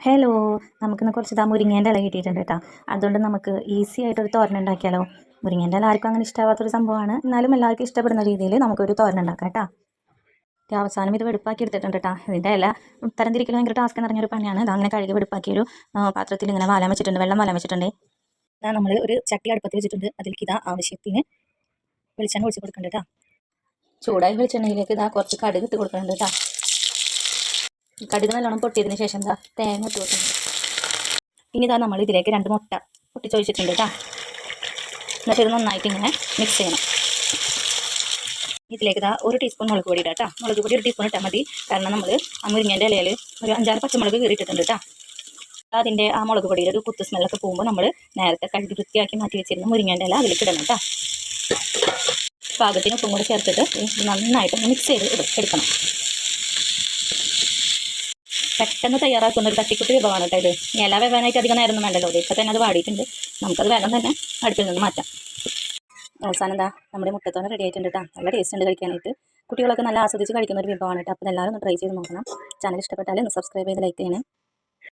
Hello, നമുക്കിന്ന് കുറച്ച് മുരിങ്ങേൻ്റെ ഇല കിട്ടിയിട്ടുണ്ട് കേട്ടോ. അതുകൊണ്ട് നമുക്ക് ഈസി ആയിട്ടൊരു തോരൻ ഉണ്ടാക്കിയാലോ. മുരിങ്ങേൻ്റെ ഇല ആർക്കും അങ്ങനെ ഇഷ്ടമാവാത്തൊരു സംഭവമാണ്, എന്നാലും എല്ലാവർക്കും ഇഷ്ടപ്പെടുന്ന രീതിയിൽ നമുക്കൊരു തോരൻ ഉണ്ടാക്കാം കേട്ടോ. അവസാനം ഇത് വെടുപ്പാക്കി എടുത്തിട്ടുണ്ട് കേട്ടോ. ഇതിൻ്റെ ഇല തരംതിരിക്കൽ ഭയങ്കര ടാസ്ക് എന്ന് പറഞ്ഞൊരു പണിയാണ്. ഇത് അങ്ങനെ കഴുകി വെടുപ്പാക്കിയൊരു പാത്രത്തിൽ ഇങ്ങനെ വാലാൻ വെച്ചിട്ടുണ്ട്, വെള്ളം വാലാൻ വെച്ചിട്ടുണ്ട്. നമ്മൾ ഒരു ചട്ടി അടുപ്പത്ത് വെച്ചിട്ടുണ്ട്. അതിലേക്ക് ആവശ്യത്തിന് വെളിച്ചെണ്ണ ഒഴിച്ച് കൊടുക്കുന്നുണ്ട് കേട്ടോ. ചൂടായി വെളിച്ചെണ്ണയിലേക്ക് കുറച്ച് കടുക് ഇട്ട് കൊടുക്കുന്നുണ്ട് കേട്ടോ. കടുക് നല്ലോണം പൊട്ടിയതിന് ശേഷം തേങ്ങ ഇട്ട് കൊടുക്കുന്നത്. ഇനി നമ്മൾ ഇതിലേക്ക് 2 മുട്ട പൊട്ടിച്ചൊഴിച്ചിട്ടുണ്ട് കേട്ടോ. എന്നിട്ട് ഇത് നന്നായിട്ട് ഇങ്ങനെ മിക്സ് ചെയ്യണം. ഇതിലേക്ക് 1 ടീസ്പൂൺ മുളക് പൊടി ഇടാം കേട്ടോ. മുളക് പൊടി 1 ടീസ്പൂൺ ഇട്ടാൽ മതി, കാരണം നമ്മൾ മുരിങ്ങേൻ്റെ ഇലയിൽ ഒരു 5-6 പച്ചമുളക് കീറിയിട്ടിട്ടുണ്ട് കേട്ടോ. അതിൻ്റെ മുളക് പൊടിയുടെ ഒരു കുത്ത് സ്മെല്ലൊക്കെ പോകുമ്പോൾ നമ്മൾ നേരത്തെ കഴുകി വൃത്തിയാക്കി മാറ്റി വെച്ചിരുന്ന മുരിങ്ങേൻ്റെ ഇല അതിലേക്ക് ഇടണം കേട്ടോ. പാകത്തിന് ഉപ്പും കൂടെ ചേർത്തിട്ട് നന്നായിട്ട് മിക്സ് ചെയ്ത് എടുക്കണം. പെട്ടെന്ന് തയ്യാറാക്കുന്ന ഒരു തട്ടിക്കുട്ടി വിഭവമാണ് കേട്ടോ ഇത്. ഇല വേവാനായിട്ട് അധികം നേരമൊന്നും വേണ്ടല്ലോ. ഇപ്പം തന്നെ അത് വാടിയിട്ടുണ്ട്. നമുക്കത് വേഗം തന്നെ അടുപ്പിൽ നിന്ന് മാറ്റാം. അവസാനം നമ്മുടെ മുട്ടത്തോടെ റെഡി ആയിട്ടുണ്ട് കേട്ടോ. നല്ല ടേസ്റ്റ് ഉണ്ട് കഴിക്കാനായിട്ട്. കുട്ടികളൊക്കെ നല്ല ആസ്വദിച്ച് കഴിക്കുന്ന ഒരു വിഭവമാണ് കേട്ടോ. അപ്പോൾ എല്ലാവരും ഒന്ന് ട്രൈ ചെയ്ത് നോക്കണം. ചാനൽ ഇഷ്ടപ്പെട്ടാൽ ഒന്ന് സബ്സ്ക്രൈബ് ചെയ്ത് ലൈക്ക് ചെയ്യണേ.